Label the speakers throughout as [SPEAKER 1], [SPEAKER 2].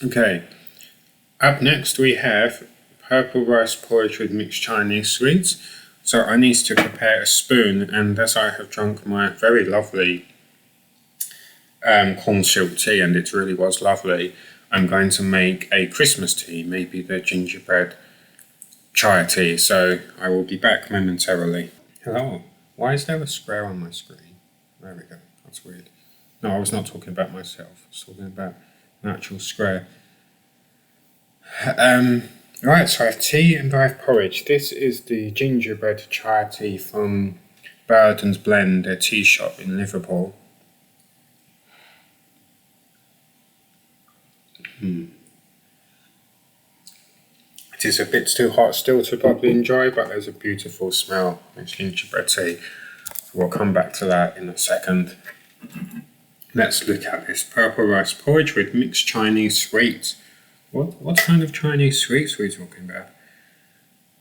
[SPEAKER 1] Okay, up next we have purple rice porridge with mixed Chinese sweets. So I need to prepare a spoon, and as I have drunk my very lovely corn silk tea, and it really was lovely, I'm going to make a Christmas tea, maybe the gingerbread chai tea. So I will be back momentarily. Hello, why is there a square on my screen? There we go, that's weird. No, I was not talking about myself, I was talking about an actual square. Right, so I have tea and I have porridge. This is the gingerbread chai tea from Burden's Blend, a tea shop in Liverpool. It is a bit too hot still to properly enjoy, but there's a beautiful smell. It's gingerbread tea. We'll come back to that in a second. Let's look at this purple rice porridge with mixed Chinese sweets. What kind of Chinese sweets are we talking about?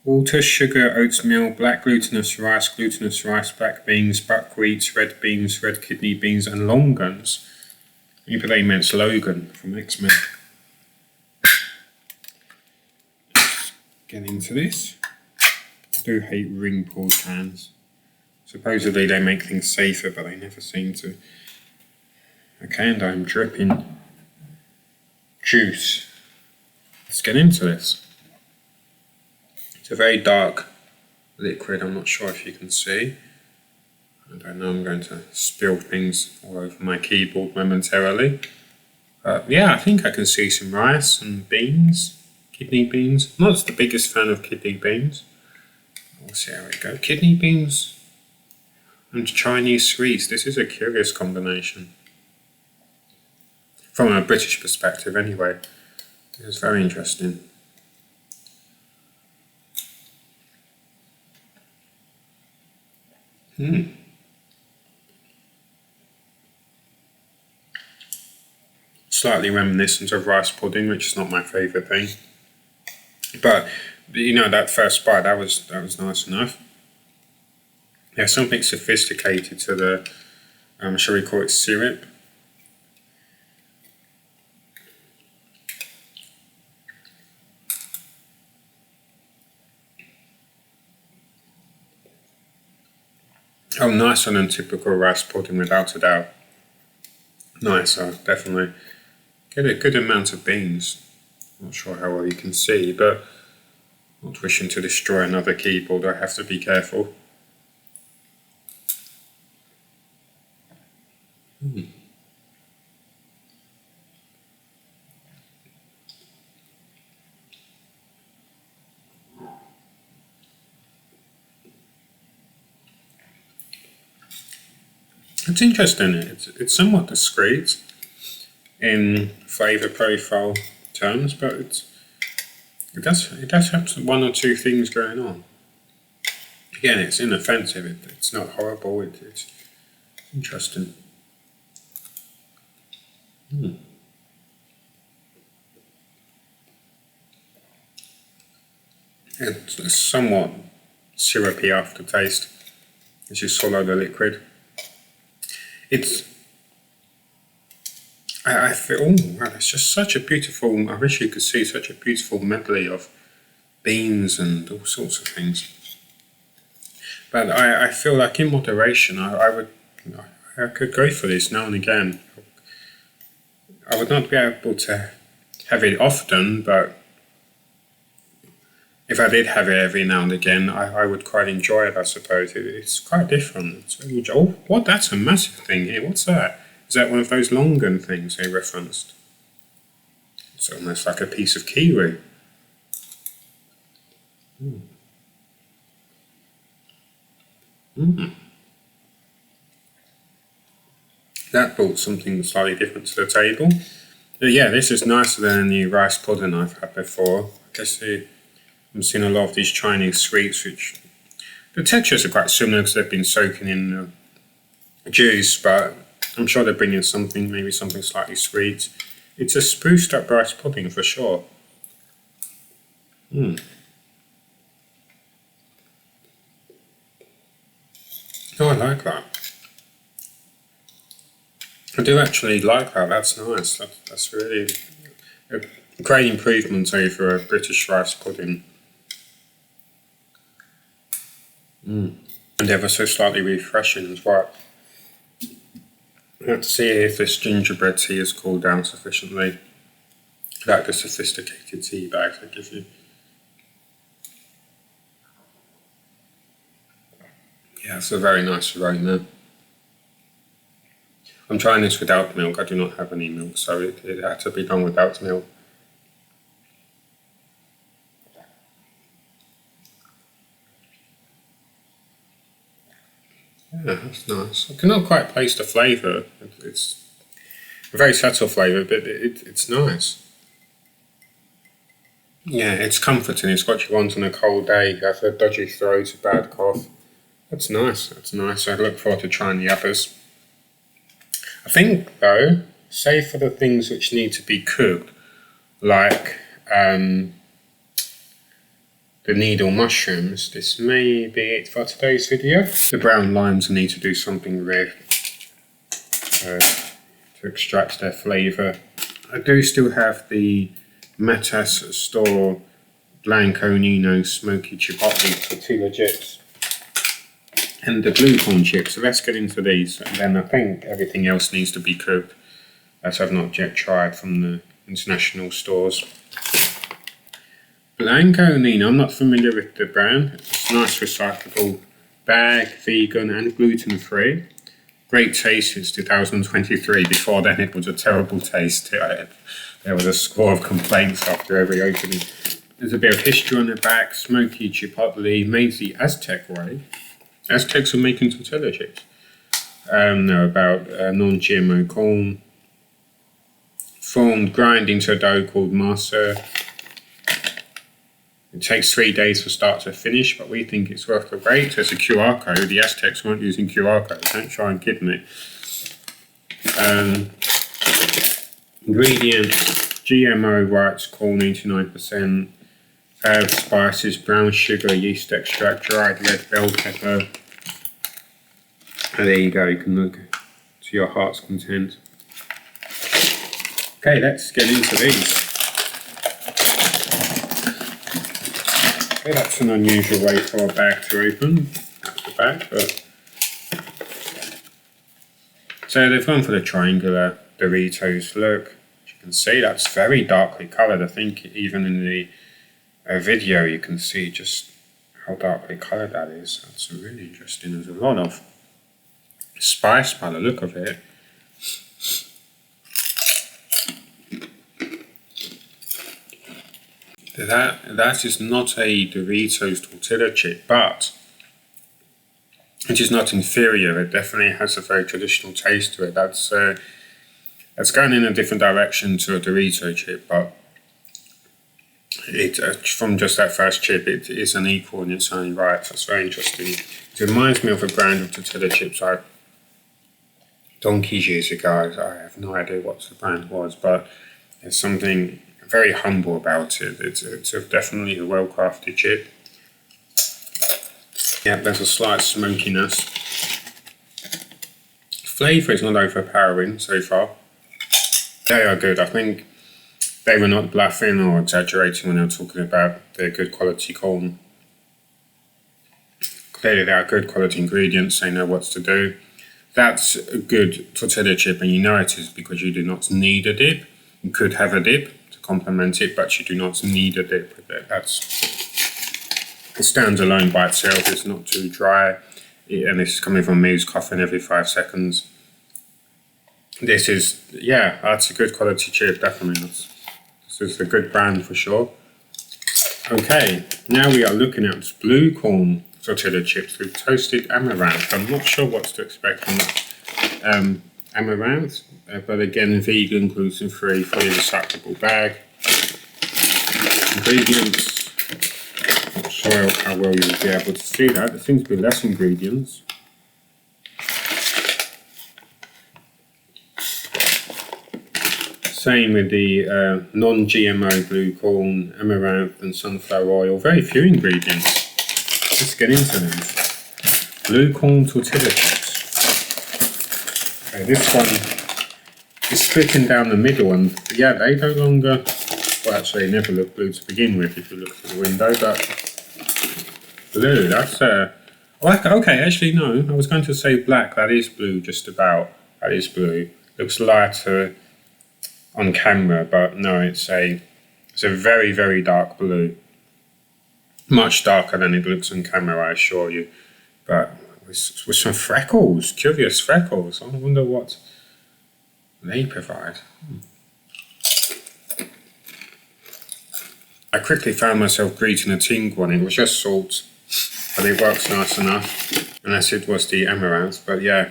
[SPEAKER 1] Water, sugar, oatmeal, black glutinous rice, black beans, buckwheat, red beans, red kidney beans, and longans. Maybe they meant Logan from X-Men. Get into this. I do hate ring pulled cans. Supposedly they make things safer, but they never seem to. Okay, and I'm dripping juice. Let's get into this. It's a very dark liquid, I'm not sure if you can see. And I know I'm going to spill things all over my keyboard momentarily. Yeah, I think I can see some rice and beans, kidney beans. I'm not the biggest fan of kidney beans. We'll see how we go. Kidney beans and Chinese sweets. This is a curious combination. From a British perspective anyway. It's very interesting. Slightly reminiscent of rice pudding, which is not my favourite thing. But you know, that first bite, that was nice enough. There's something sophisticated to the shall we call it syrup? Oh, nicer than typical rice pudding, without a doubt. Nicer, definitely. Get a good amount of beans. Not sure how well you can see, but not wishing to destroy another keyboard, I have to be careful. It's interesting. It's somewhat discreet in flavour profile terms, but it does have one or two things going on. Again, it's inoffensive. It's not horrible. It's interesting. It's a somewhat syrupy aftertaste as you swallow the liquid. I feel, oh wow, it's just such a beautiful, I wish you could see such a beautiful medley of beans and all sorts of things. But I feel like in moderation, I could go for this now and again. I would not be able to have it often, but if I did have it every now and again, I would quite enjoy it, I suppose. It's quite different. Oh, what? That's a massive thing here. What's that? Is that one of those longan things they referenced? It's almost like a piece of kiwi. That brought something slightly different to the table. But yeah, this is nicer than any rice pudding I've had before. I guess I'm seeing a lot of these Chinese sweets, which the textures are quite similar because they've been soaking in juice, but I'm sure they're bringing something, maybe something slightly sweet. It's a spruced up rice pudding for sure. Oh, I like that. I do actually like that. That's nice. That's really a great improvement over a British rice pudding. And ever so slightly refreshing as well. Let's see if this gingerbread tea has cooled down sufficiently. Like the sophisticated tea bags I give you. Yeah, it's a very nice aroma. I'm trying this without milk. I do not have any milk, so it had to be done without milk. Yeah, that's nice. I cannot quite place the flavour. It's a very subtle flavour, but it's nice. Yeah, it's comforting. It's what you want on a cold day. You have a dodgy throat, a bad cough. That's nice. That's nice. I look forward to trying the others. I think, though, save for the things which need to be cooked, like the needle mushrooms, this may be it for today's video. The brown limes need to do something with to extract their flavour. I do still have the Metas Store Blanco Nino Smoky Chipotle tortilla chips and the blue corn chips, so let's get into these, and then I think everything else needs to be cooked, as I've not yet tried from the international stores. Blanco Nino, I'm not familiar with the brand. It's a nice recyclable bag, vegan and gluten free. Great taste since 2023. Before then it was a terrible taste. There was a score of complaints after every opening. There's a bit of history on the back. Smoky chipotle, made the Aztec way. Aztecs were making tortilla chips. About non-GMO corn. Formed, grind into a dough called masa. It takes 3 days from start to finish, but we think it's worth the wait. There's a QR code. The Aztecs weren't using QR codes. Don't try and kid me. Ingredients: GMO rice corn 89%, herbs, spices, brown sugar, yeast extract, dried red bell pepper. And there you go. You can look to your heart's content. Okay, let's get into these. Okay, that's an unusual way for a bag to open. That's the bag, but... So they've gone for the triangular Doritos look. As you can see, that's very darkly coloured. I think even in the video you can see just how darkly coloured that is. That's really interesting. There's a lot of spice by the look of it. That is not a Doritos tortilla chip, but it is not inferior. It definitely has a very traditional taste to it. That's going in a different direction to a Dorito chip, but it from just that first chip, it is an equal in its own right. That's very interesting. It reminds me of a brand of tortilla chips I donkeys years ago. I have no idea what the brand was, but there's something very humble about it. It's definitely a well-crafted chip. Yeah, there's a slight smokiness. Flavour is not overpowering so far. They are good. I think they were not bluffing or exaggerating when they were talking about their good quality corn. Clearly they are good quality ingredients, they know what to do. That's a good tortilla chip, and you know it is because you do not need a dip. You could have a dip to complement it, but you do not need a dip with it. It stands alone by itself. It's not too dry, and this is coming from me who's coughing every 5 seconds. This is, yeah, that's a good quality chip, definitely. This is a good brand for sure. Okay, now we are looking at this blue corn tortilla chips with toasted amaranth. I'm not sure what to expect from amaranth, but again, vegan, gluten-free, fully recyclable bag. Ingredients, not sure how well you'll be able to see that. There seems to be less ingredients. Same with the non-GMO blue corn, amaranth and sunflower oil. Very few ingredients. Let's get into them. Blue corn tortilla chips. Okay, this one it's splitting down the middle, and yeah, they no longer, well actually they never look blue to begin with if you look through the window, but blue, that's okay, actually no, I was going to say black, that is blue just about, that is blue. Looks lighter on camera, but no, it's a very, very dark blue. Much darker than it looks on camera, I assure you. But with some freckles, curious freckles. I wonder what they provide. I quickly found myself greeting a tin one. It was just salt, but it works nice enough. Unless it was the amaranth, but yeah.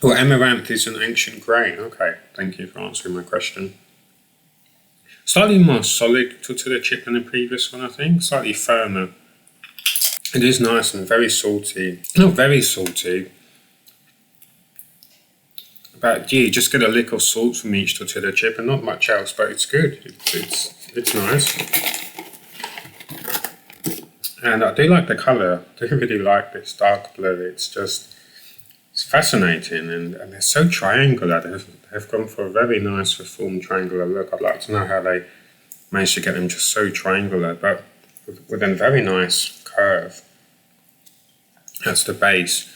[SPEAKER 1] Well, amaranth is an ancient grain. Okay, thank you for answering my question. Slightly more solid tortilla chip than the previous one, I think. Slightly firmer. It is nice and very salty. Not very salty. But yeah, you just get a lick of salt from each tortilla chip and not much else, but it's good. It's nice. And I do like the colour. I do really like this dark blue. It's fascinating, and they're so triangular. They've gone for a very nice reformed triangular look. I'd like to know how they managed to get them just so triangular, but with a very nice curve. That's the base.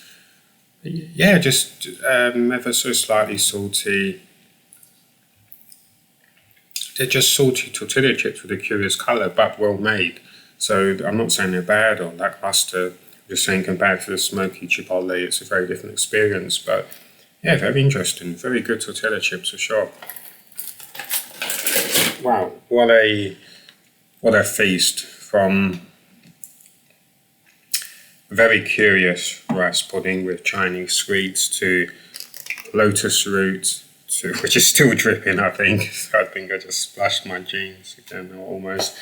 [SPEAKER 1] Yeah, just ever so slightly salty. They're just salty tortilla chips with a curious colour, but well made. So I'm not saying they're bad or lackluster. I'm just saying compared to the smoky chipotle, it's a very different experience. But yeah, very interesting. Very good tortilla chips for sure. Wow, what a feast from very curious rice pudding with Chinese sweets to lotus root, which is still dripping, I think. I think I just splashed my jeans again, almost.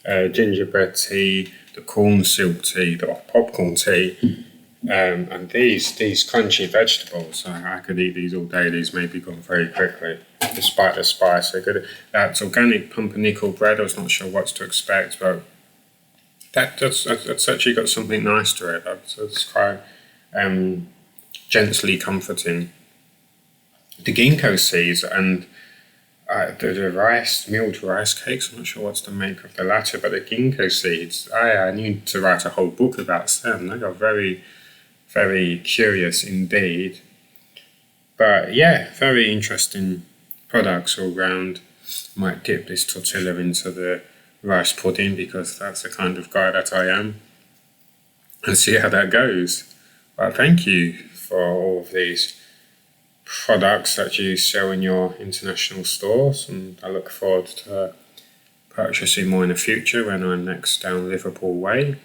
[SPEAKER 1] Gingerbread tea, the corn silk tea, the popcorn tea, and these crunchy vegetables. I could eat these all day. These may be gone very quickly, despite the spice. They're good. That's organic pumpernickel bread. I was not sure what to expect, but that's actually got something nice to it. That's quite gently comforting. The ginkgo seeds and the rice, milled rice cakes. I'm not sure what to make of the latter, but the ginkgo seeds. I need to write a whole book about them. They are very, very curious indeed. But yeah, very interesting products all round. Might dip this tortilla into the rice pudding because that's the kind of guy that I am, and see how that goes. But thank you for all of these products that you sell in your international stores, and I look forward to purchasing more in the future when I'm next down Liverpool way.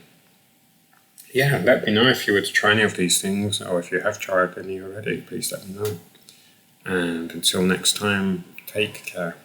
[SPEAKER 1] Yeah, let me know if you were to try any of these things, or if you have tried any already, please let me know. And until next time, take care.